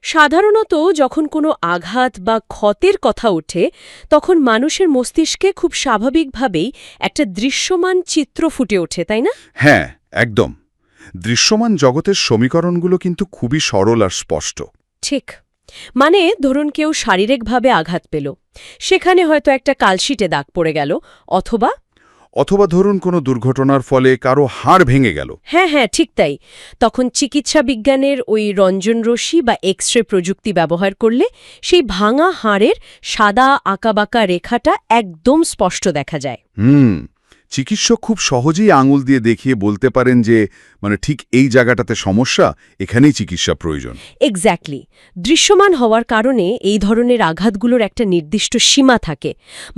সাধারণত যখন কোনো আঘাত বা ক্ষতের কথা ওঠে তখন মানুষের মস্তিষ্কে খুব স্বাভাবিকভাবেই একটা দৃশ্যমান চিত্র ফুটে ওঠে, তাই না? হ্যাঁ, একদম। দৃশ্যমান জগতের সমীকরণগুলো কিন্তু খুবই সরল আর স্পষ্ট। ঠিক। মানে ধরুন কেউ শারীরিকভাবে আঘাত পেল, সেখানে হয়তো একটা কালশিটে দাগ পড়ে গেল, অথবা অথবা ধরুন কোনো দুর্ঘটনার ফলে কারো হাড় ভেঙে গেল। হ্যাঁ, ঠিক তাই। তখন চিকিৎসা বিজ্ঞানের ওই রঞ্জনরশ্মি বা এক্স-রে প্রযুক্তি ব্যবহার করলে সেই ভাঙা হাড়ের সাদা আঁকাবাঁকা রেখাটা একদম স্পষ্ট দেখা যায়। চিকিৎসক খুব সহজেই আঙুল দিয়ে দেখিয়ে বলতে পারেন যে ঠিক এই জায়গাটাতে সমস্যা, এখানেই চিকিৎসা প্রয়োজন। এক্স্যাক্টলি। দৃশ্যমান হওয়ার কারণে এই ধরনের আঘাতগুলোর একটা নির্দিষ্ট সীমা থাকে।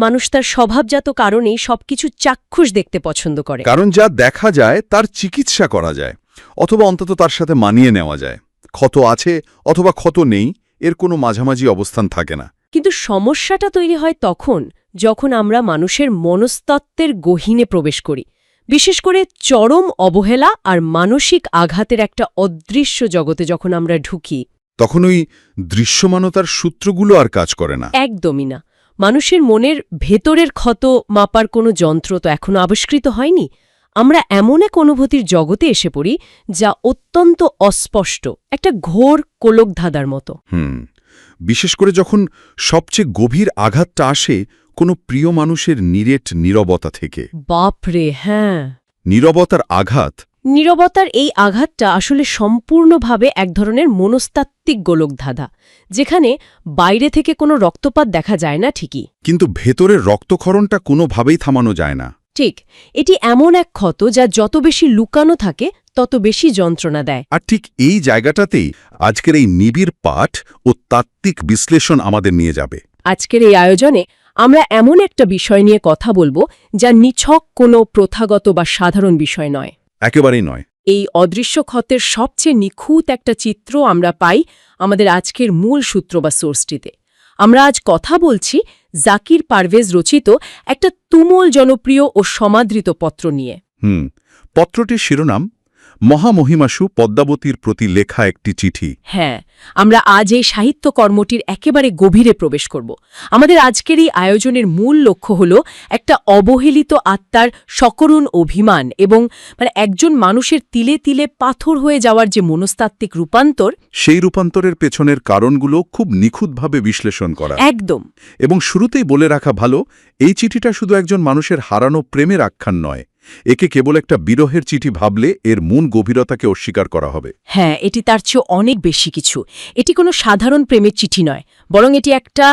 মানুষ তার স্বভাবজাত কারণেই সবকিছু চাক্ষুষ দেখতে পছন্দ করে, কারণ যা দেখা যায় তার চিকিৎসা করা যায়, অথবা অন্তত তার সাথে মানিয়ে নেওয়া যায়। ক্ষত আছে অথবা ক্ষত নেই, এর কোনো মাঝামাঝি অবস্থান থাকে না। কিন্তু সমস্যাটা তৈরি হয় তখন যখন আমরা মানুষের মনস্তত্ত্বের গহীনে প্রবেশ করি, বিশেষ করে চরম অবহেলা আর মানসিক আঘাতের একটা অদৃশ্য জগতে যখন আমরা ঢুকি। তখন ওই দৃশ্যমানতার সূত্রগুলো আর কাজ করে না। একদমই না। মানুষের মনের ভেতরের ক্ষত মাপার কোনো যন্ত্র তো এখনো আবিষ্কৃত হয়নি। আমরা এমন এক অনুভূতির জগতে এসে পড়ি যা অত্যন্ত অস্পষ্ট, একটা ঘোর কোলকধাঁধার মতো। বিশেষ করে যখন সবচেয়ে গভীর আঘাতটা আসে কোনো প্রিয় মানুষের নিরেট নীরবতা থেকে। বাপরে, হ্যাঁ। নীরবতার আঘাত। নীরবতার এই আঘাতটা আসলে সম্পূর্ণভাবে এক ধরনের মনস্তাত্ত্বিক গোলকধাঁধা, যেখানে বাইরে থেকে কোনো রক্তপাত দেখা যায় না ঠিকই, কিন্তু ভেতরের রক্তক্ষরণটা কোনোভাবেই থামানো যায় না। ঠিক। এটি এমন এক ক্ষত যা যত বেশি লুকানো থাকে তত বেশি যন্ত্রণা দেয়। আর ঠিক এই জায়গাটাতেই আজকের এই নিবিড় পাঠ ও তাত্ত্বিক বিশ্লেষণ আমাদের নিয়ে যাবে। আজকের এই আয়োজনে আমরা এমন একটা বিষয় নিয়ে কথা বলবো যা নিছক কোনো প্রথাগত বা সাধারণ বিষয় নয়। একেবারেই নয়। এই অদৃশ্য ক্ষতের সবচেয়ে নিখুঁত একটা চিত্র আমরা পাই আমাদের আজকের মূল সূত্র বা সোর্সটিতে। আমরা আজ কথা বলছি জাকির পারভেজ রচিত একটা তুমুল জনপ্রিয় ও সমাদৃত পত্র নিয়ে। পত্রটির শিরোনাম মহামহিমাসু পদ্মাবতীর প্রতি লেখা একটি চিঠি। হ্যাঁ, আমরা আজ এই সাহিত্যকর্মটির একেবারে গভীরে প্রবেশ করব। আমাদের আজকের এই আয়োজনের মূল লক্ষ্য হল একটা অবহেলিত আত্মার সকরুণ অভিমান এবং একজন মানুষের তিলে তিলে পাথর হয়ে যাওয়ার যে মনস্তাত্ত্বিক রূপান্তর, সেই রূপান্তরের পেছনের কারণগুলো খুব নিখুঁতভাবে বিশ্লেষণ করা। একদম। এবং শুরুতেই বলে রাখা ভালো, এই চিঠিটা শুধু একজন মানুষের হারানো প্রেমের আখ্যান নয়। একে কেবল একটা বিরহের চিঠি ভাবলে এর মূল গভীরতাকে অস্বীকার করা হবে। হ্যাঁ, এটি তার চেয়ে অনেক বেশি কিছু। এটি কোনো সাধারণ প্রেমের চিঠি নয়, বরং এটি একটা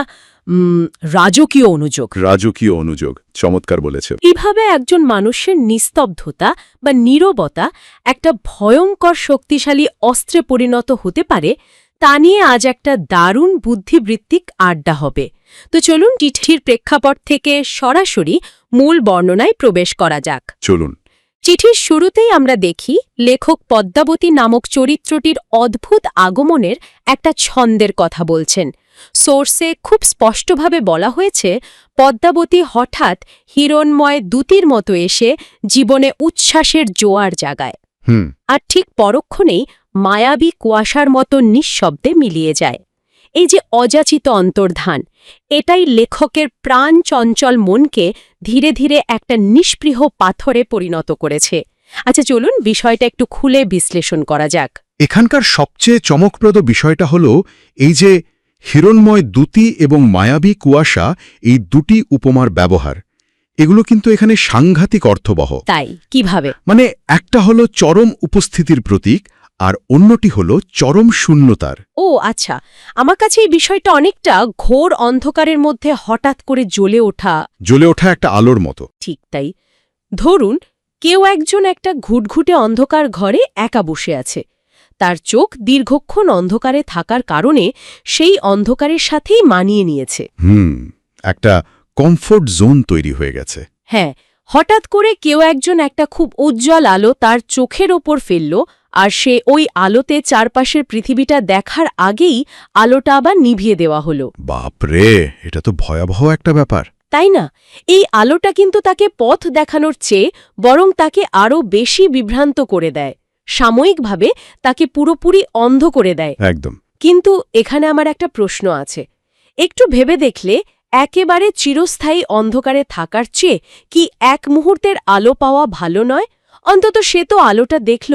রাজকীয় অনুযোগ। রাজকীয় অনুযোগ, চমৎকার বলেছে। কিভাবে একজন মানুষের নিস্তব্ধতা বা নীরবতা একটা ভয়ঙ্কর শক্তিশালী অস্ত্রে পরিণত হতে পারে, তা নিয়ে আজ একটা দারুণ বুদ্ধিবৃত্তিক আড্ডা হবে। তো চলুন চিঠির প্রেক্ষাপট থেকে সরাসরি মূল বর্ণনায় প্রবেশ করা যাক। চলুন। চিঠির শুরুতেই আমরা দেখি লেখক পদ্মাবতী নামক চরিত্রটির অদ্ভুত আগমনের একটা ছন্দের কথা বলছেন। সোর্সে খুব স্পষ্টভাবে বলা হয়েছে পদ্মাবতী হঠাৎ হিরণ্ময় দূতির মতো এসে জীবনে উচ্ছ্বাসের জোয়ার জাগায়, আর ঠিক পরক্ষণেই মায়াবী কুয়াশার মতো নিঃশব্দে মিলিয়ে যায়। এই যে অযাচিত অন্তর্ধান, এটাই লেখকের প্রাণ চঞ্চল মনকে ধীরে ধীরে একটা নিষ্পৃহ পাথরে পরিণত করেছে। আচ্ছা, চলুন বিষয়টা একটু খুলে বিশ্লেষণ করা যাক। এখানকার সবচেয়ে চমকপ্রদ বিষয়টা হল এই যে হিরণ্ময় দূতি এবং মায়াবী কুয়াশা, এই দুটি উপমার ব্যবহার, এগুলো কিন্তু এখানে সাংঘাতিক অর্থবহ। তাই কিভাবে? একটা হলো চরম উপস্থিতির প্রতীক, আর অন্যটি হল চরম শূন্যতার। ও আচ্ছা, আমার কাছে এই বিষয়টা অনেকটা ঘোর অন্ধকারের মধ্যে হঠাৎ করে জ্বলে ওঠা একটা আলোর মতো। ঠিক তাই। ধরুন কেউ একজন একটা ঘুটঘুটে অন্ধকার ঘরে একা বসে আছে। তার চোখ দীর্ঘক্ষণ অন্ধকারে থাকার কারণে সেই অন্ধকারের সাথেই মানিয়ে নিয়েছে। একটা কমফোর্ট জোন তৈরি হয়ে গেছে। হ্যাঁ, হঠাৎ করে কেউ একজন একটা খুব উজ্জ্বল আলো তার চোখের ওপর ফেলল, আর সে ওই আলোতে চারপাশের পৃথিবীটা দেখার আগেই আলোটা আবার নিভিয়ে দেওয়া হলো। বাপরে, এটা তো ভয়াবহ একটা ব্যাপার, তাই না? এই আলোটা কিন্তু তাকে পথ দেখানোর চেয়ে বরং তাকে আরও বেশি বিভ্রান্ত করে দেয়। সাময়িকভাবে তাকে পুরোপুরি অন্ধ করে দেয়। একদম। কিন্তু এখানে আমার একটা প্রশ্ন আছে। একটু ভেবে দেখলে একেবারে চিরস্থায়ী অন্ধকারে থাকার চেয়ে কি এক মুহূর্তের আলো পাওয়া ভালো নয়? অন্তত সে তো আলোটা দেখল।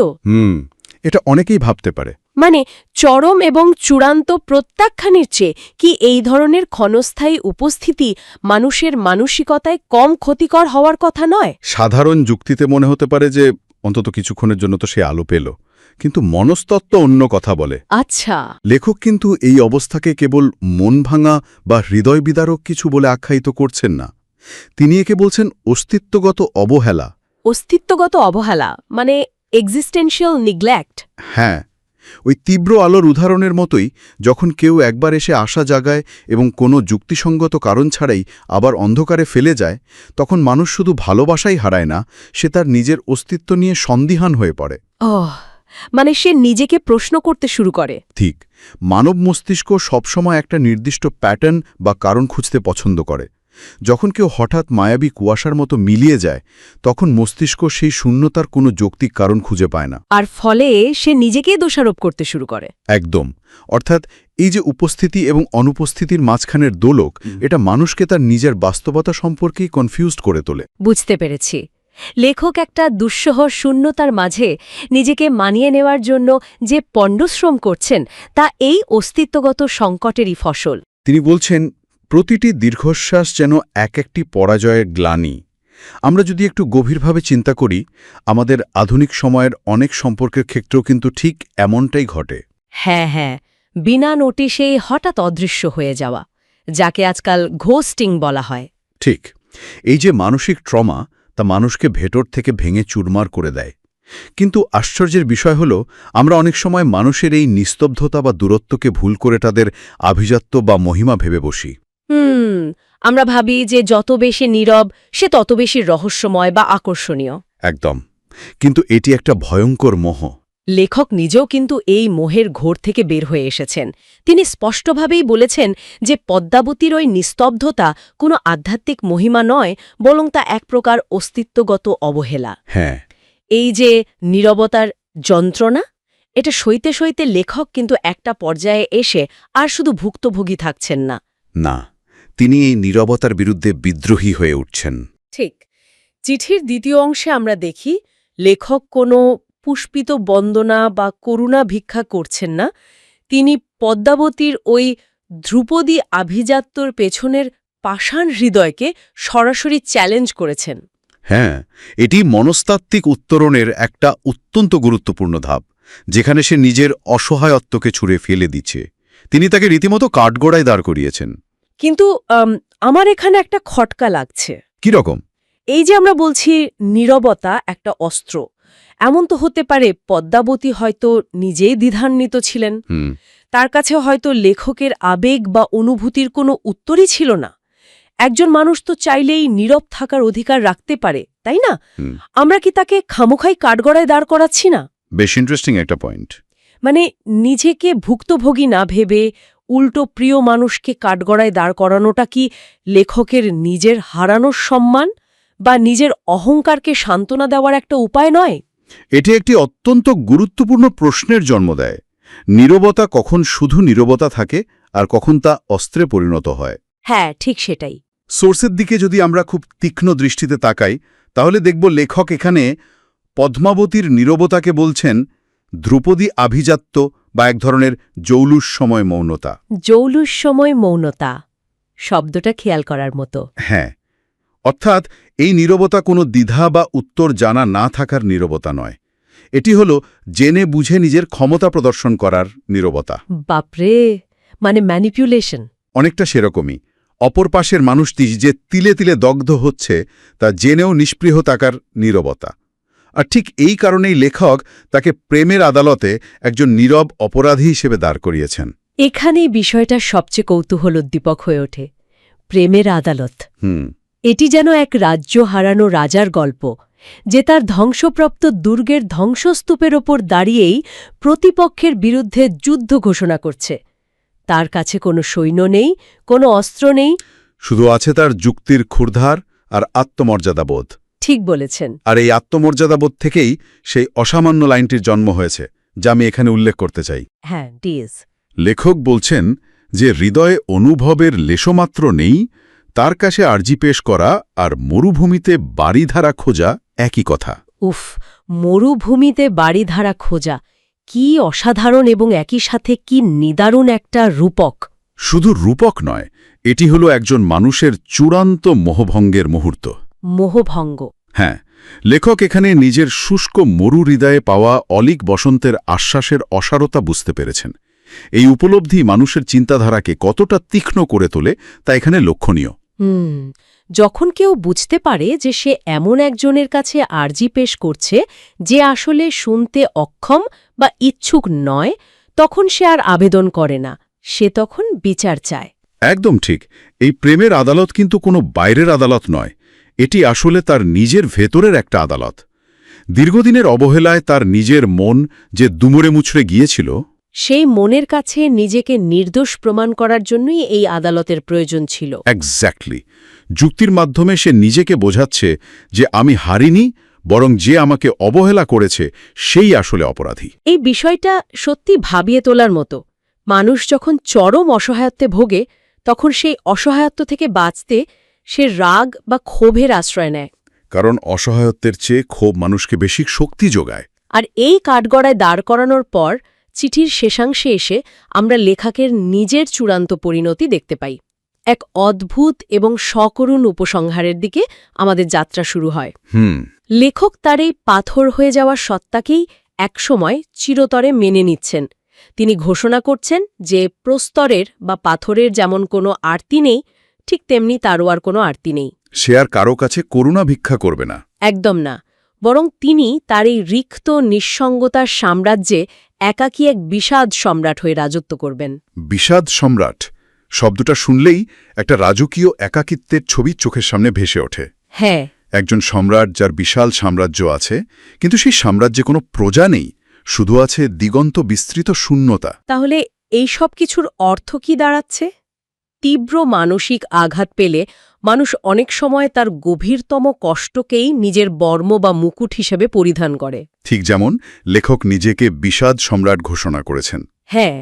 এটা অনেকেই ভাবতে পারে। মানে চরম এবং চূড়ান্ত প্রত্যাখ্যানের চেয়ে কি এই ধরনের ক্ষণস্থায়ী উপস্থিতি মানুষের মানসিকতায় কম ক্ষতিকর হওয়ার কথা নয়? সাধারণ যুক্তিতে মনে হতে পারে যে অন্তত কিছুক্ষণের জন্য তো সে আলো পেল, কিন্তু মনস্তত্ত্ব অন্য কথা বলে। আচ্ছা। লেখক কিন্তু এই অবস্থাকে কেবল মন ভাঙা বা হৃদয় বিদারক কিছু বলে আখ্যায়িত করছেন না। তিনি একে বলছেন অস্তিত্বগত অবহেলা। অস্তিত্বগত অবহেলা মানে এক্সিস্টেনশিয়াল নিগ্লেক্ট। হ্যাঁ, ওই তীব্র আলোর উদাহরণের মতোই, যখন কেউ একবার এসে আশা জাগায় এবং কোনো যুক্তিসঙ্গত কারণ ছাড়াই আবার অন্ধকারে ফেলে যায়, তখন মানুষ শুধু ভালোবাসাই হারায় না, সে তার নিজের অস্তিত্ব নিয়ে সন্দিহান হয়ে পড়ে। মানে সে নিজেকে প্রশ্ন করতে শুরু করে। ঠিক। মানব মস্তিষ্ক সবসময় একটা নির্দিষ্ট প্যাটার্ন বা কারণ খুঁজতে পছন্দ করে। যখন কেউ হঠাৎ মায়াবী কুয়াশার মতো মিলিয়ে যায়, তখন মস্তিষ্ক সেই শূন্যতার কোনো যৌক্তিক কারণ খুঁজে পায় না। আর ফলে সে নিজেকেই দোষারোপ করতে শুরু করে। একদম। অর্থাৎ এই যে উপস্থিতি এবং অনুপস্থিতির মাঝখানের দোলক, এটা মানুষকে তার নিজের বাস্তবতা সম্পর্কেই কনফিউজড করে তোলে। বুঝতে পেরেছি। লেখক একটা দুঃসহ শূন্যতার মাঝে নিজেকে মানিয়ে নেওয়ার জন্য যে পণ্ডশ্রম করছেন, তা এই অস্তিত্বগত সংকটেরই ফসল। তিনি বলছেন, প্রতিটি দীর্ঘশ্বাস যেন এক একটি পরাজয়ের গ্লানি। আমরা যদি একটু গভীরভাবে চিন্তা করি, আমাদের আধুনিক সময়ের অনেক সম্পর্কের ক্ষেত্রেও কিন্তু ঠিক এমনটাই ঘটে। হ্যাঁ, বিনা নোটিশেই হঠাৎ অদৃশ্য হয়ে যাওয়া, যাকে আজকাল ঘোস্টিং বলা হয়। ঠিক। এই যে মানসিক ট্রমা, তা মানুষকে ভেতর থেকে ভেঙে চুরমার করে দেয়। কিন্তু আশ্চর্যের বিষয় হল, আমরা অনেক সময় মানুষের এই নিস্তব্ধতা বা দূরত্বকে ভুল করে তাদের আভিজাত্য বা মহিমা ভেবে বসি। আমরা ভাবি যে যত বেশি নীরব সে তত বেশি রহস্যময় বা আকর্ষণীয়। একদম। কিন্তু এটি একটা ভয়ঙ্কর মোহ। লেখক নিজেও কিন্তু এই মোহের ঘোর থেকে বের হয়ে এসেছেন। তিনি স্পষ্টভাবেই বলেছেন যে পদ্মাবতীর ওই নিস্তব্ধতা কোনো আধ্যাত্মিক মহিমা নয়, বরং তা এক প্রকার অস্তিত্বগত অবহেলা। হ্যাঁ। এই যে নীরবতার যন্ত্রণা, এটা সইতে সইতে লেখক কিন্তু একটা পর্যায়ে এসে আর শুধু ভুক্তভোগী থাকছেন না। না, তিনি এই নীরবতার বিরুদ্ধে বিদ্রোহী হয়ে উঠছেন। ঠিক। চিঠির দ্বিতীয় অংশে আমরা দেখি লেখক কোনো পুষ্পিত বন্দনা বা করুণা ভিক্ষা করছেন না। তিনি পদ্মাবতীর ওই ধ্রুপদী আভিজাত্যর পেছনের পাষাণ হৃদয়কে সরাসরি চ্যালেঞ্জ করেছেন। হ্যাঁ, এটি মনস্তাত্ত্বিক উত্তরণের একটা অত্যন্ত গুরুত্বপূর্ণ ধাপ, যেখানে সে নিজের অসহায়ত্বকে ছুঁড়ে ফেলে দিচ্ছে। তিনি তাকে রীতিমতো কাঠগড়ায় দাঁড় করিয়েছেন। কিন্তু আমার এখানে একটা খটকা লাগছে। কি রকম? এই যে আমরা বলছি নীরবতা একটা অস্ত্র, এমন তো হতে পারে পদ্মাবতী হয়তো নিজেই দ্বিধান্বিত ছিলেন। তার কাছে হয়তো লেখকের আবেগ বা অনুভূতির কোনো উত্তরই ছিল না। একজন মানুষ তো চাইলেই নীরব থাকার অধিকার রাখতে পারে, তাই না? আমরা কি তাকে খামোখাই কাঠগড়ায় দাঁড় করাচ্ছি না? বেশ ইন্টারেস্টিং একটা পয়েন্ট। মানে নিজেকে ভুক্তভোগী না ভেবে উল্টো প্রিয় মানুষকে কাঠগড়ায় দাঁড় করানোটা কি লেখকের নিজের হারানোর সম্মান বা নিজের অহংকারকে সান্ত্বনা দেওয়ার একটা উপায় নয়? এটি একটি অত্যন্ত গুরুত্বপূর্ণ প্রশ্নের জন্ম দেয়। নীরবতা কখন শুধু নীরবতা থাকে আর কখন তা অস্ত্রে পরিণত হয়? হ্যাঁ, ঠিক সেটাই। সোর্সের দিকে যদি আমরা খুব তীক্ষ্ণ দৃষ্টিতে তাকাই, তাহলে দেখব লেখক এখানে পদ্মাবতীর নীরবতাকে বলছেন ধ্রুপদী আভিজাত্য বা এক ধরনের জৌলুসময় মৌনতা। জৌলুসময় মৌনতা শব্দটা খেয়াল করার মতো। হ্যাঁ, অর্থাৎ এই নীরবতা কোনো দ্বিধা বা উত্তর জানা না থাকার নীরবতা নয়। এটি হল জেনে বুঝে নিজের ক্ষমতা প্রদর্শন করার নীরবতা। বাপরে, মানে ম্যানিপুলেশন। অনেকটা সেরকমই। অপর পাশের মানুষটি যে তিলে তিলে দগ্ধ হচ্ছে তা জেনেও নিষ্পৃহ থাকার নীরবতা। আর ঠিক এই কারণেই লেখক তাকে প্রেমের আদালতে একজন নীরব অপরাধী হিসেবে দাঁড় করিয়েছেন। এখানেই বিষয়টা সবচেয়ে কৌতূহলোদ্দীপক হয়ে ওঠে। প্রেমের আদালত। এটি যেন এক রাজ্য হারানো রাজার গল্প, যে তার ধ্বংসপ্রাপ্ত দুর্গের ধ্বংসস্তূপের ওপর দাঁড়িয়েই প্রতিপক্ষের বিরুদ্ধে যুদ্ধ ঘোষণা করছে। তার কাছে কোনো সৈন্য নেই, কোনো অস্ত্র নেই, শুধু আছে তার যুক্তির ক্ষুরধার আর আত্মমর্যাদাবোধ। ঠিক বলেছেন। আর এই আত্মমর্যাদাবোধ থেকেই সেই অসামান্য লাইনটির জন্ম হয়েছে, যা আমি এখানে উল্লেখ করতে চাই। হ্যাঁ, ডিজ। লেখক বলছেন যে হৃদয়ে অনুভবের লেশমাত্র নেই, তার কাছে আর্জি পেশ করা আর মরুভূমিতে বাড়িধারা খোঁজা একই কথা। উফ, মরুভূমিতে বাড়িধারা খোঁজা, কি অসাধারণ এবং একই সাথে কি নিদারুণ একটা রূপক। শুধু রূপক নয়, এটি হলো একজন মানুষের চূড়ান্ত মোহভঙ্গের মুহূর্ত। মোহভঙ্গ। হ্যাঁ, লেখক এখানে নিজের শুষ্ক মরু হৃদয়ে পাওয়া অলিক বসন্তের আশ্বাসের অসারতা বুঝতে পেরেছেন। এই উপলব্ধি মানুষের চিন্তাধারাকে কতটা তীক্ষ্ণ করে তোলে তা এখানে লক্ষণীয়। যখন কেউ বুঝতে পারে যে সে এমন একজনের কাছে আর্জি পেশ করছে যে আসলে শুনতে অক্ষম বা ইচ্ছুক নয়, তখন সে আর আবেদন করে না, সে তখন বিচার চায়। একদম ঠিক। এই প্রেমের আদালত কিন্তু কোনো বাইরের আদালত নয়, এটি আসলে তার নিজের ভেতরের একটা আদালত। দীর্ঘদিনের অবহেলায় তার নিজের মন যে দুমড়ে মুচড়ে গিয়েছিল, সেই মনের কাছে নিজেকে নির্দোষ প্রমাণ করার জন্যই এই আদালতের প্রয়োজন ছিল। এক্স্যাক্টলি। যুক্তির মাধ্যমে সে নিজেকে বোঝাচ্ছে যে আমি হারিনি, বরং যে আমাকে অবহেলা করেছে সেই আসলে অপরাধী। এই বিষয়টা সত্যি ভাবিয়ে তোলার মতো। মানুষ যখন চরম অসহায়ত্বে ভোগে, তখন সেই অসহায়ত্ব থেকে বাঁচতে সে রাগ বা ক্ষোভের আশ্রয় নেয়। কারণ অসহায়ত্বের চেয়ে ক্ষোভ মানুষকে বেশি শক্তি যোগায়। আর এই কাঠগড়ায় দাঁড় করানোর পর চিঠির শেষাংশে এসে আমরা লেখকের নিজের চূড়ান্ত পরিণতি দেখতে পাই। এক অদ্ভুত এবং সকরুণ উপসংহারের দিকে আমাদের যাত্রা শুরু হয়। লেখক তার এই পাথর হয়ে যাওয়া সত্তাকেই একসময় চিরতরে মেনে নিচ্ছেন। তিনি ঘোষণা করছেন যে প্রস্তরের বা পাথরের যেমন কোনো আরতি নেই, ঠিক তেমনি তারও আর কোনো আরতি নেই। সে আর কারো কাছে করুণা ভিক্ষা করবে না। একদম না, বরং তিনি তার এই রিক্ত নিঃসঙ্গতার সাম্রাজ্যে একাকী এক বিষাদ সম্রাট হয়ে রাজত্ব করবেন। বিষাদ সম্রাট শব্দটা শুনলেই একটা রাজকীয় একাকিত্বের ছবি চোখের সামনে ভেসে ওঠে। হ্যাঁ, একজন সম্রাট যার বিশাল সাম্রাজ্য আছে, কিন্তু সেই সাম্রাজ্যে কোনো প্রজা নেই, শুধু আছে দিগন্ত বিস্তৃত শূন্যতা। তাহলে এই সব কিছুর অর্থ কি দাঁড়াচ্ছে? তীব্র মানসিক আঘাত পেলে মানুষ অনেক সময় তার গভীরতম কষ্টকেই নিজের বর্ম বা মুকুট হিসেবে পরিধান করে। ঠিক যেমন লেখক নিজেকে বিষাদ সম্রাট ঘোষণা করেছেন। হ্যাঁ,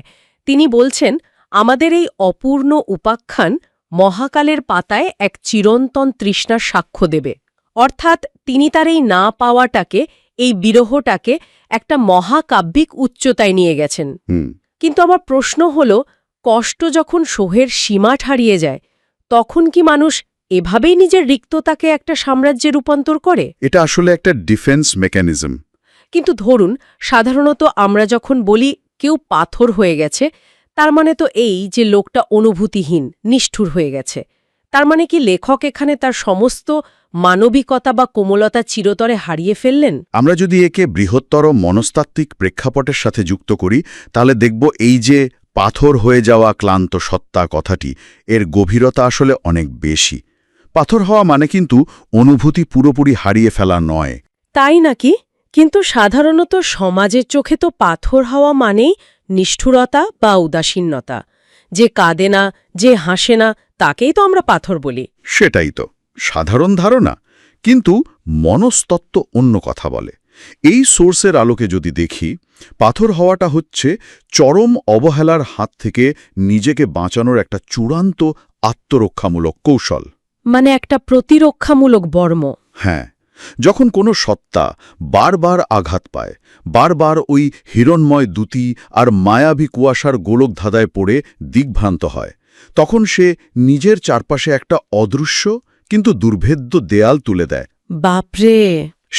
তিনি বলছেন, আমাদের এই অপূর্ণ উপাখ্যান মহাকালের পাতায় এক চিরন্তন তৃষ্ণার সাক্ষ্য দেবে। অর্থাৎ তিনি তার এই না পাওয়াটাকে, এই বিরহটাকে একটা মহাকাব্যিক উচ্চতায় নিয়ে গেছেন। কিন্তু আমার প্রশ্ন হল, কষ্ট যখন সোহের সীমা হারিয়ে যায়, তখন কি মানুষ এভাবেই নিজের রিক্ততাকে একটা সাম্রাজ্যে রূপান্তর করে? এটা আসলে একটা ডিফেন্স মেকানিজম। কিন্তু ধরুন, সাধারণত আমরা যখন বলি কেউ পাথর হয়ে গেছে, তার মানে তো এই যে লোকটা অনুভূতিহীন, নিষ্ঠুর হয়ে গেছে। তার মানে কি লেখক এখানে তার সমস্ত মানবিকতা বা কোমলতা চিরতরে হারিয়ে ফেললেন? আমরা যদি একে বৃহত্তর মনস্তাত্ত্বিক প্রেক্ষাপটের সাথে যুক্ত করি, তাহলে দেখব এই যে পাথর হয়ে যাওয়া ক্লান্ত সত্তা কথাটি, এর গভীরতা আসলে অনেক বেশি। পাথর হওয়া মানে কিন্তু অনুভূতি পুরোপুরি হারিয়ে ফেলা নয়। তাই নাকি? কিন্তু সাধারণত সমাজের চোখে তো পাথর হওয়া মানেই নিষ্ঠুরতা বা উদাসীনতা। যে কাঁদে না, যে হাসে না, তাকেই তো আমরা পাথর বলি। সেটাই তো সাধারণ ধারণা, কিন্তু মনস্তত্ত্ব অন্য কথা বলে। এই সোর্সের আলোকে যদি দেখি, পাথর হওয়াটা হচ্ছে চরম অবহেলার হাত থেকে নিজেকে বাঁচানোর একটা চূড়ান্ত আত্মরক্ষামূলক কৌশল। মানে একটা প্রতিরক্ষামূলক বর্ম। হ্যাঁ, যখন কোনো সত্তা বারবার আঘাত পায়, বারবার ওই হিরণময় দ্যুতি আর মায়াবী কুয়াশার গোলকধাঁধায় পড়ে দিগ্ভ্রান্ত হয়, তখন সে নিজের চারপাশে একটা অদৃশ্য কিন্তু দুর্ভেদ্য দেয়াল তুলে দেয়। বাপরে!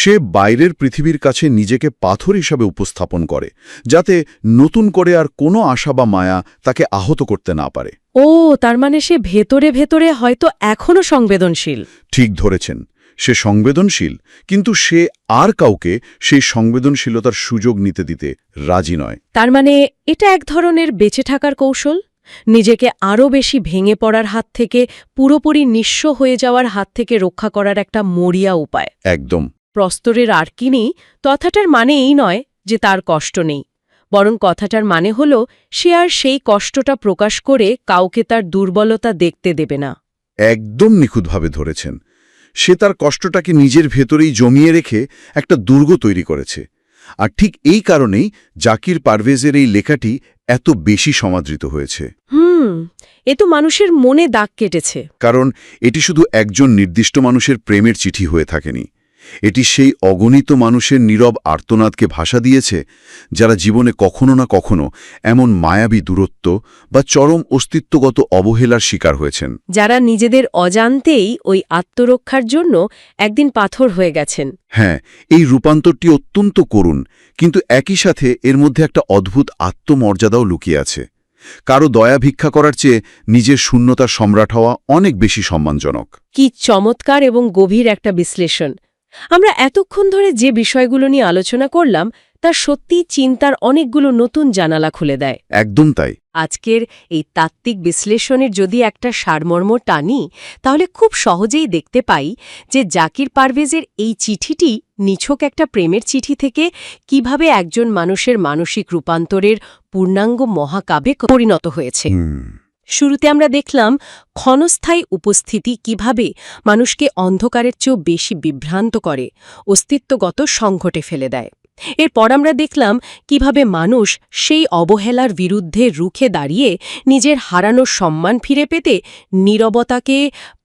সে বাইরের পৃথিবীর কাছে নিজেকে পাথর হিসাবে উপস্থাপন করে, যাতে নতুন করে আর কোনো আশা বা মায়া তাকে আহত করতে না পারে। ও, তার মানে সে ভেতরে ভেতরে হয়তো এখনো সংবেদনশীল। ঠিক ধরেছেন, সে সংবেদনশীল, কিন্তু সে আর কাউকে সেই সংবেদনশীলতার সুযোগ নিতে দিতে রাজি নয়। তার মানে এটা এক ধরনের বেঁচে থাকার কৌশল, নিজেকে আরও বেশি ভেঙে পড়ার হাত থেকে, পুরোপুরি নিঃস্ব হয়ে যাওয়ার হাত থেকে রক্ষা করার একটা মরিয়া উপায়। একদম। প্রস্তরের আর্কিনি কথাটার মানে এই নয় যে তার কষ্ট নেই, বরং কথাটার মানে হল সে আর সেই কষ্টটা প্রকাশ করে কাউকে তার দুর্বলতা দেখতে দেবে না। একদম নিখুঁতভাবে ধরেছেন। সে তার কষ্টটাকে নিজের ভেতরেই জমিয়ে রেখে একটা দুর্গ তৈরি করেছে। আর ঠিক এই কারণেই জাকির পারভেজের এই লেখাটি এত বেশি সমাদৃত হয়েছে। এ তো মানুষের মনে দাগ কেটেছে। কারণ এটি শুধু একজন নির্দিষ্ট মানুষের প্রেমের চিঠি হয়ে থাকেনি, এটি সেই অগণিত মানুষের নীরব আর্তনাদকে ভাষা দিয়েছে, যারা জীবনে কখনো না কখনো এমন মায়াবী দূরত্ব বা চরম অস্তিত্বগত অবহেলার শিকার হয়েছেন, যারা নিজেদের অজান্তেই ওই আত্মরক্ষার জন্য একদিন পাথর হয়ে গেছেন। হ্যাঁ, এই রূপান্তরটি অত্যন্ত করুণ, কিন্তু একই সাথে এর মধ্যে একটা অদ্ভুত আত্মমর্যাদাও লুকিয়ে আছে। কারো দয়া ভিক্ষা করার চেয়ে নিজের শূন্যতার সম্রাট হওয়া অনেক বেশি সম্মানজনক। কি চমৎকার এবং গভীর একটা বিশ্লেষণ! আমরা এতক্ষণ ধরে যে বিষয়গুলো নিয়ে আলোচনা করলাম তা সত্যিই চিন্তার অনেকগুলো নতুন জানালা খুলে দেয়। একদম তাই। আজকের এই তাত্ত্বিক বিশ্লেষণের যদি একটা সারমর্ম টানি, তাহলে খুব সহজেই দেখতে পাই যে জাকির পারভেজের এই চিঠিটি নিছক একটা প্রেমের চিঠি থেকে কিভাবে একজন মানুষের মানসিক রূপান্তরের পূর্ণাঙ্গ মহাকাব্যে পরিণত হয়েছে। শুরুতে আমরা দেখলাম ক্ষণস্থায়ী উপস্থিতি কিভাবে মানুষকে অন্ধকারের চেয়েও বেশি বিভ্রান্ত করে, অস্তিত্বগত সংকটে ফেলে দেয়। এরপর আমরা দেখলাম কিভাবে মানুষ সেই অবহেলার বিরুদ্ধে রুখে দাঁড়িয়ে নিজের হারানো সম্মান ফিরে পেতে নীরবতাকে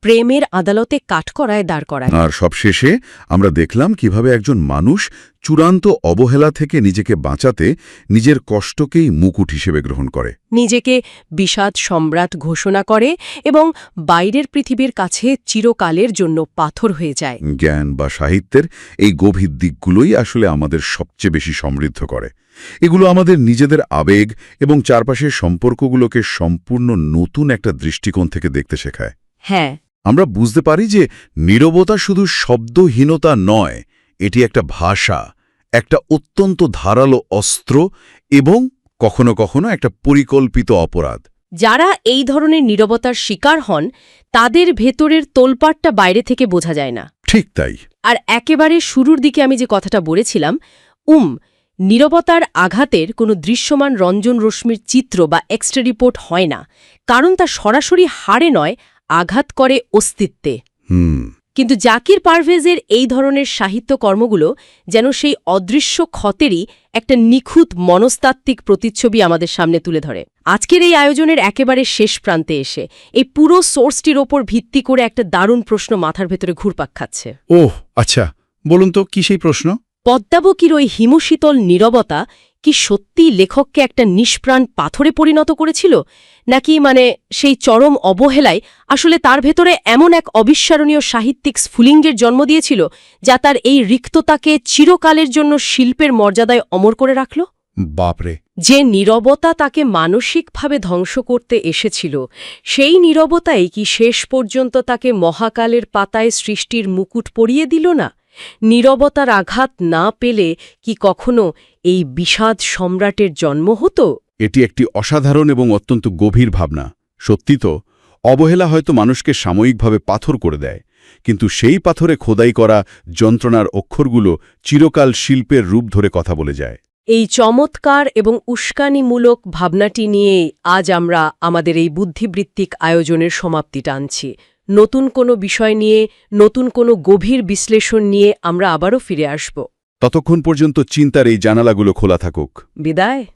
প্রেমের আদালতে কাঠগড়ায় দাঁড় করায়। আর সবশেষে আমরা দেখলাম কিভাবে একজন মানুষ চূড়ান্ত অবহেলা থেকে নিজেকে বাঁচাতে নিজের কষ্টকেই মুকুট হিসেবে গ্রহণ করে, নিজেকে বিষাদ সম্রাট ঘোষণা করে এবং বাইরের পৃথিবীর কাছে চিরকালের জন্য পাথর হয়ে যায়। জ্ঞান বা সাহিত্যের এই গভীর দিকগুলোই আসলে আমাদের সবচেয়ে বেশি সমৃদ্ধ করে। এগুলো আমাদের নিজেদের আবেগ এবং চারপাশের সম্পর্কগুলোকে সম্পূর্ণ নতুন একটা দৃষ্টিকোণ থেকে দেখতে শেখায়। হ্যাঁ, আমরা বুঝতে পারি যে নীরবতা শুধু শব্দহীনতা নয়, এটি একটা ভাষা, একটা অত্যন্ত ধারালো অস্ত্র এবং কখনো কখনো একটা পরিকল্পিত অপরাধ। যারা এই ধরনের নীরবতার শিকার হন তাদের ভেতরের তোলপাটটা বাইরে থেকে বোঝা যায় না। ঠিক তাই। আর একেবারে শুরুর দিকে আমি যে কথাটা বলেছিলাম, নীরবতার আঘাতের কোনো দৃশ্যমান রঞ্জন রশ্মির চিত্র বা এক্সট্রা রিপোর্ট হয় না, কারণ তা সরাসরি হাড়ে নয়, আঘাত করে অস্তিত্বে। কিন্তু জাকির পারভেজের এই ধরনের সাহিত্যকর্মগুলো যেন সেই অদৃশ্য ক্ষতেরই একটা নিখুঁত মনস্তাত্ত্বিক প্রতিচ্ছবি আমাদের সামনে তুলে ধরে। আজকের এই আয়োজনের একেবারে শেষ প্রান্তে এসে এই পুরো সোর্সটির ওপর ভিত্তি করে একটা দারুণ প্রশ্ন মাথার ভেতরে ঘুরপাক খাচ্ছে। ওহ আচ্ছা, বলুন তো কি সেই প্রশ্ন? পদ্মাবকীর ওই হিমশীতল নীরবতা কি সত্যিই লেখককে একটা নিষ্প্রাণ পাথরে পরিণত করেছিল, নাকি সেই চরম অবহেলায় আসলে তার ভেতরে এমন এক অবিস্মরণীয় সাহিত্যিক স্ফুলিঙ্গের জন্ম দিয়েছিল যা তার এই রিক্ততাকে চিরকালের জন্য শিল্পের মর্যাদায় অমর করে রাখল? বাপরে! যে নীরবতা তাকে মানসিকভাবে ধ্বংস করতে এসেছিল, সেই নীরবতাই কি শেষ পর্যন্ত তাকে মহাকালের পাতায় সৃষ্টির মুকুট পরিয়ে দিল না? নীরবতার আঘাত না পেলে কি কখনো এই বিষাদ সম্রাটের জন্ম হতো? এটি একটি অসাধারণ এবং অত্যন্ত গভীর ভাবনা। সত্যি তো, অবহেলা হয়তো মানুষকে সাময়িকভাবে পাথর করে দেয়, কিন্তু সেই পাথরে খোদাই করা যন্ত্রণার অক্ষরগুলো চিরকাল শিল্পের রূপ ধরে কথা বলে যায়। এই চমৎকার এবং উস্কানিমূলক ভাবনাটি নিয়ে আজ আমরা আমাদের এই বুদ্ধিবৃত্তিক আয়োজনের সমাপ্তি টানছি। নতুন কোনো বিষয় নিয়ে, নতুন কোনো গভীর বিশ্লেষণ নিয়ে আমরা আবারও ফিরে আসব। ততক্ষণ পর্যন্ত চিন্তার এই জানালাগুলো খোলা থাকুক। বিদায়।